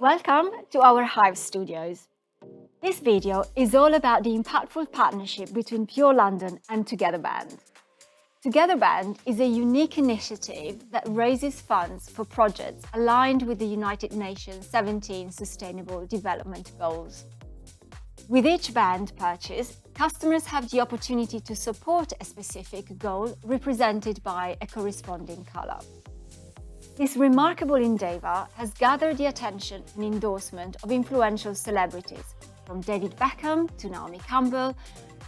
Welcome to our Hive studios. This video is all about the impactful partnership between Pure London and Together Band. Together Band is a unique initiative that raises funds for projects aligned with the United Nations 17 Sustainable Development Goals. With each band purchase, customers have the opportunity to support a specific goal represented by a corresponding colour. This remarkable endeavour has gathered the attention and endorsement of influential celebrities, from David Beckham to Naomi Campbell,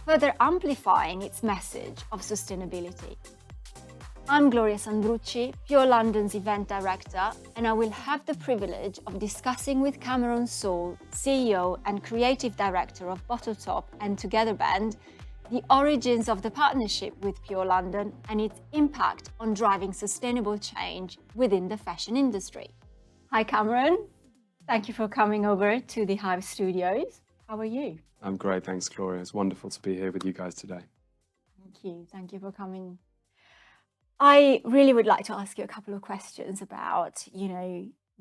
further amplifying its message of sustainability. I'm Gloria Sandrucci, Pure London's event director, and I will have the privilege of discussing with Cameron Saul, CEO and creative director of BOTTLETOP and Together Band, the origins of the partnership with Pure London and its impact on driving sustainable change within the fashion industry. Hi Cameron, thank you for coming over to the Hive studios. How are you? I'm great, thanks Gloria. It's wonderful to be here with you guys today. Thank you for coming. I really would like to ask you a couple of questions about,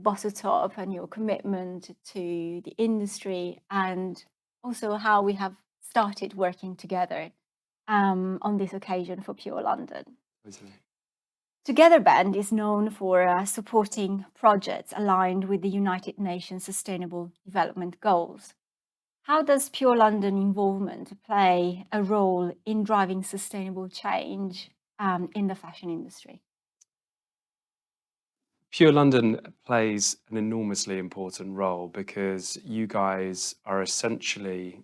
BOTTLETOP and your commitment to the industry, and also how we have started working together on this occasion for Pure London. Totally. Together Band is known for supporting projects aligned with the United Nations Sustainable Development Goals. How does Pure London involvement play a role in driving sustainable change in the fashion industry? Pure London plays an enormously important role because you guys are essentially,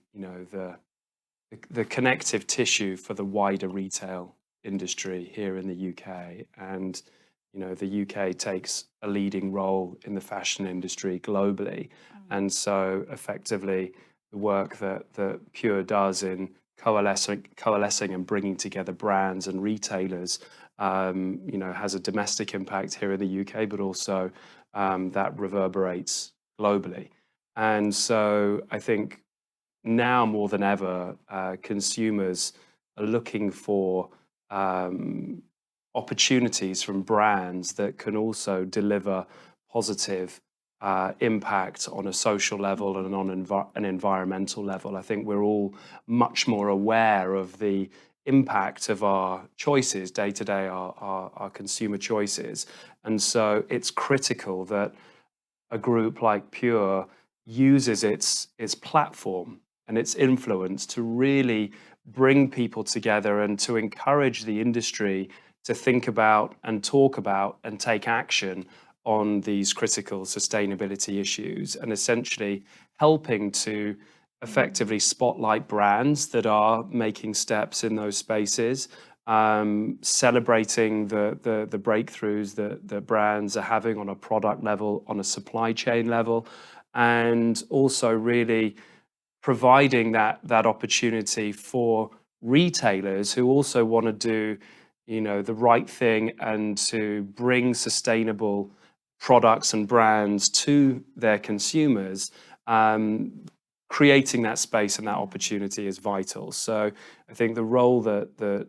the connective tissue for the wider retail industry here in the UK. And, the UK takes a leading role in the fashion industry globally. And so effectively, the work that Pure does in coalescing and bringing together brands and retailers, has a domestic impact here in the UK, but also that reverberates globally. And so I think now more than ever, consumers are looking for opportunities from brands that can also deliver positive impact on a social level and on an environmental level. I think we're all much more aware of the impact of our choices day to day, our consumer choices. And so it's critical that a group like Pure uses its platform and its influence to really bring people together and to encourage the industry to think about and talk about and take action on these critical sustainability issues, and essentially helping to effectively spotlight brands that are making steps in those spaces, celebrating the breakthroughs that brands are having on a product level, on a supply chain level, and also really providing that opportunity for retailers who also want to do the right thing and to bring sustainable products and brands to their consumers. Creating that space and that opportunity is vital. So I think the role that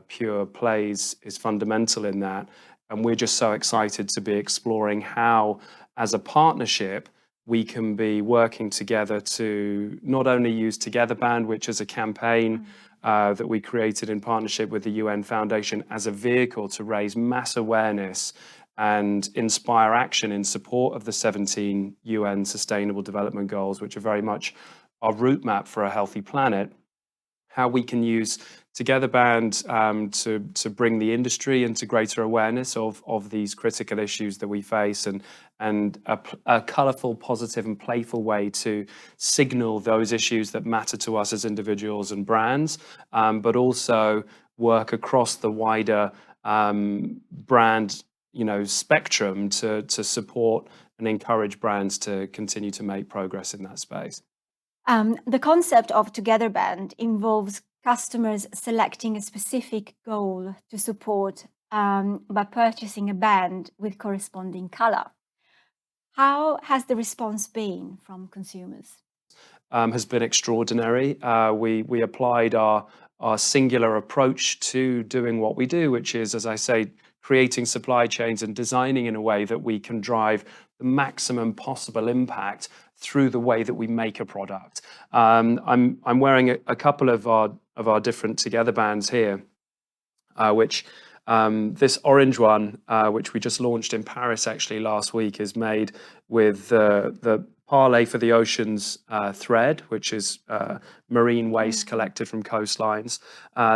Pure plays is fundamental in that, and we're just so excited to be exploring how, as a partnership, we can be working together to not only use Together Band, which is a campaign that we created in partnership with the UN Foundation as a vehicle to raise mass awareness and inspire action in support of the 17 UN Sustainable Development Goals, which are very much our route map for a healthy planet. How we can use Together Band to bring the industry into greater awareness of these critical issues that we face, and a colourful, positive and playful way to signal those issues that matter to us as individuals and brands, but also work across the wider brand spectrum to support and encourage brands to continue to make progress in that space. The concept of Together Band involves customers selecting a specific goal to support by purchasing a band with corresponding colour. How has the response been from consumers? Has been extraordinary. We applied our singular approach to doing what we do, which is, as I say, creating supply chains and designing in a way that we can drive the maximum possible impact through the way that we make a product. I'm wearing a couple of our different Together bands here, which this orange one, which we just launched in Paris actually last week, is made with the Parley for the Oceans thread, which is marine waste collected from coastlines.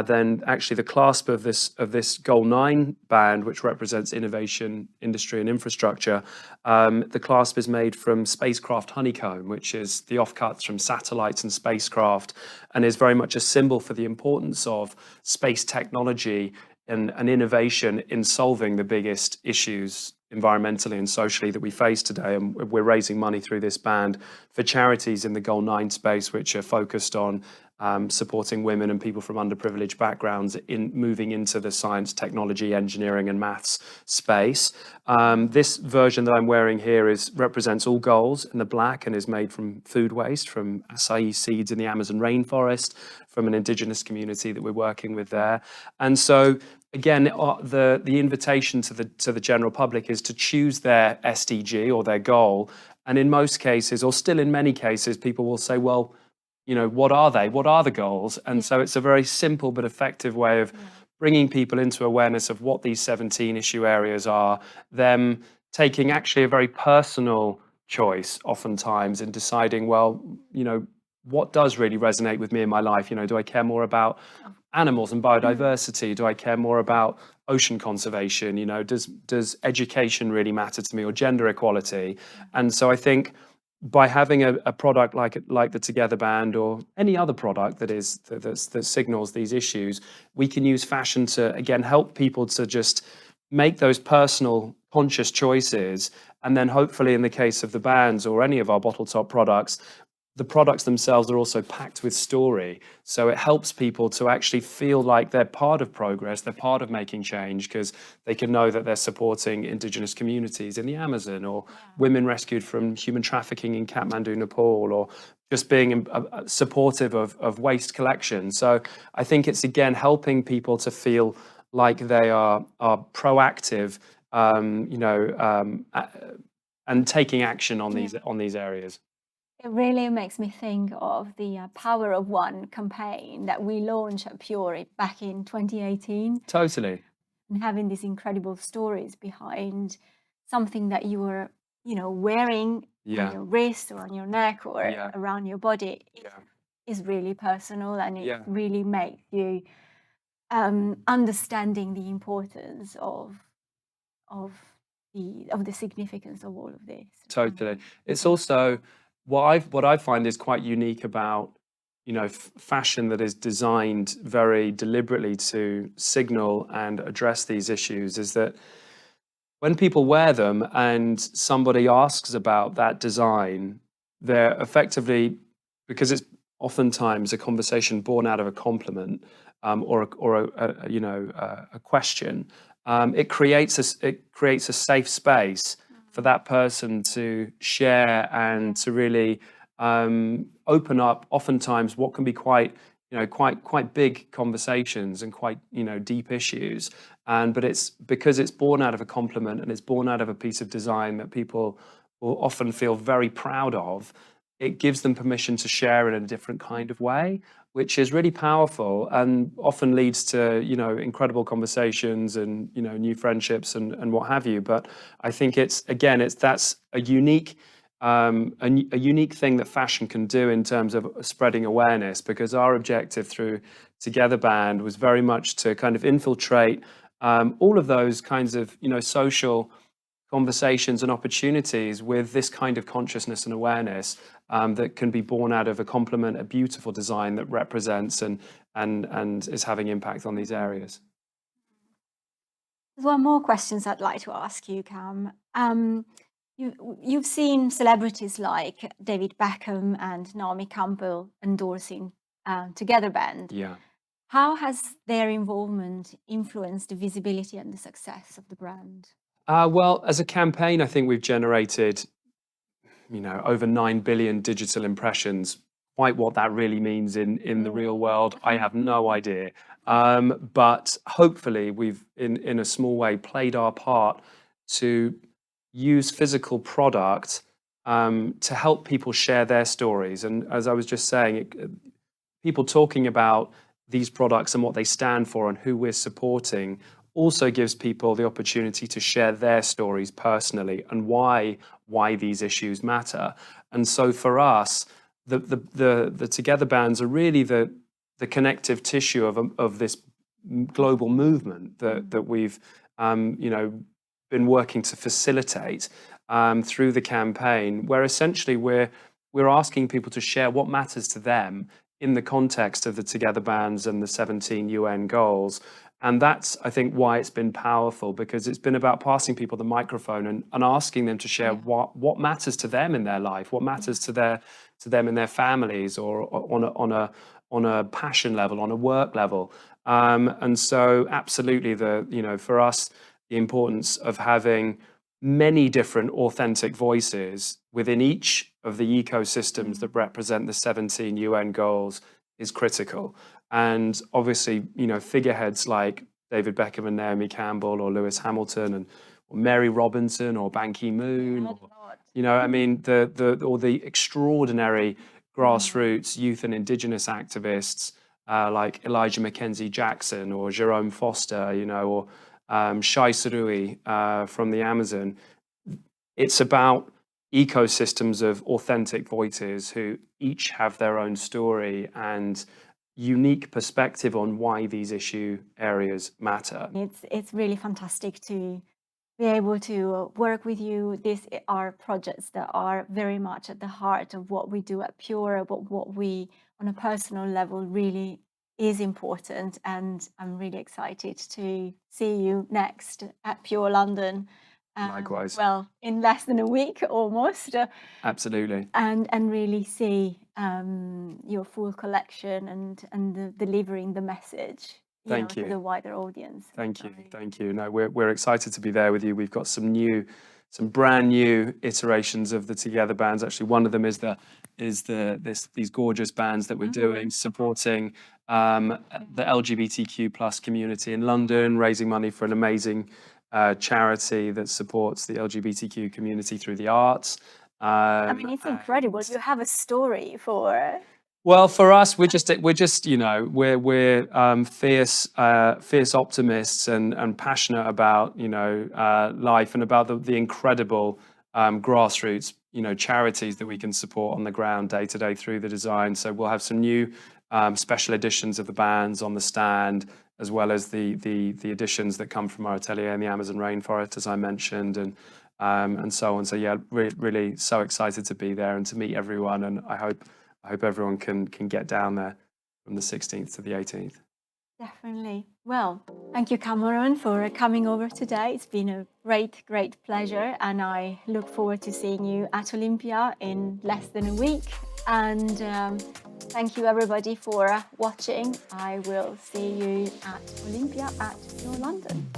Then actually the clasp of this Goal 9 band, which represents innovation, industry and infrastructure, the clasp is made from spacecraft honeycomb, which is the offcuts from satellites and spacecraft, and is very much a symbol for the importance of space technology and innovation in solving the biggest issues environmentally and socially that we face today. And we're raising money through this band for charities in the Goal 9 space, which are focused on supporting women and people from underprivileged backgrounds in moving into the science, technology, engineering and maths space. This version that I'm wearing here represents all goals in the black and is made from food waste, from acai seeds in the Amazon rainforest, from an indigenous community that we're working with there. And so again, the invitation to the general public is to choose their SDG or their goal. And in most cases, or still in many cases, people will say, well, what are they? What are the goals? And so it's a very simple but effective way of bringing people into awareness of what these 17 issue areas are, them taking actually a very personal choice oftentimes in deciding, well, what does really resonate with me in my life? Do I care more about animals and biodiversity? Do I care more about ocean conservation? Does education really matter to me, or gender equality? And so I think by having a product like the Together band, or any other product that signals these issues, we can use fashion to again help people to just make those personal conscious choices. And then hopefully in the case of the bands or any of our BOTTLETOP products, the products themselves are also packed with story. So it helps people to actually feel like they're part of progress, they're part of making change, because they can know that they're supporting indigenous communities in the Amazon, or women rescued from human trafficking in Kathmandu, Nepal, or just being supportive of waste collection. So I think it's again helping people to feel like they are proactive, and taking action on these areas. It really makes me think of the Power of One campaign that we launched at Pure back in 2018. Totally. And having these incredible stories behind something that you were, wearing on your wrist or on your neck or around your body is really personal, and it really makes you understanding the importance of the significance of all of this. Totally. It's also what I find is quite unique about fashion that is designed very deliberately to signal and address these issues, is that when people wear them and somebody asks about that design, they're effectively, because it's oftentimes a conversation born out of a compliment, or a question, it creates a safe space for that person to share and to really open up oftentimes what can be quite big conversations and quite deep issues. But it's because it's born out of a compliment and it's born out of a piece of design that people will often feel very proud of. It gives them permission to share in a different kind of way, which is really powerful and often leads to incredible conversations and new friendships and what have you. But I think that's a unique thing that fashion can do in terms of spreading awareness, because our objective through Together Band was very much to kind of infiltrate all of those kinds of social conversations and opportunities with this kind of consciousness and awareness that can be born out of a compliment, a beautiful design that represents and is having impact on these areas. There's one more question I'd like to ask you, Cam. You've seen celebrities like David Beckham and Naomi Campbell endorsing Together Band. Yeah. How has their involvement influenced the visibility and the success of the brand? Well, as a campaign, I think we've generated, over 9 billion digital impressions. Quite what that really means in the real world, I have no idea. But hopefully we've, in a small way, played our part to use physical product to help people share their stories. And as I was just saying, people talking about these products and what they stand for and who we're supporting also gives people the opportunity to share their stories personally and why these issues matter. And so for us, the Together bands are really the connective tissue of this global movement that we've been working to facilitate through the campaign, where essentially we're asking people to share what matters to them in the context of the Together bands and the 17 UN goals. And that's, I think, why it's been powerful, because it's been about passing people the microphone and asking them to share what matters to them in their life, what matters to them in their families, or on a passion level, on a work level. And so absolutely, for us, the importance of having many different authentic voices within each of the ecosystems that represent the 17 UN goals is critical. And obviously, figureheads like David Beckham and Naomi Campbell, or Lewis Hamilton, or Mary Robinson, or Ban Ki-moon, the extraordinary grassroots youth and indigenous activists like Elijah Mackenzie Jackson, or Jerome Foster, or Shai Sarui from the Amazon. It's about ecosystems of authentic voices who each have their own story and unique perspective on why these issue areas matter. It's really fantastic to be able to work with you. These are projects that are very much at the heart of what we do at Pure, but what we, on a personal level, really is important. And I'm really excited to see you next at Pure London. Likewise. Well, in less than a week almost. Absolutely. And really see your full collection and delivering the message Thank you to the wider audience. Thank you. No, we're excited to be there with you. We've got some brand new iterations of the Together bands. Actually, one of them is these gorgeous bands that we're doing, supporting the LGBTQ plus community in London, raising money for an amazing charity that supports the LGBTQ community through the arts. It's incredible. You have a story for. Well, for us, we're just fierce optimists and passionate about life and about the incredible grassroots charities that we can support on the ground day to day through the design. So we'll have some new special editions of the bands on the stand, as well as the editions that come from our atelier in the Amazon rainforest, as I mentioned, and so on. So yeah, really so excited to be there and to meet everyone, and I hope everyone can get down there from the 16th to the 18th. Definitely. Well, thank you, Cameron, for coming over today. It's been a great pleasure, and I look forward to seeing you at Olympia in less than a week. And thank you, everybody, for watching. I will see you at Olympia at Pure London.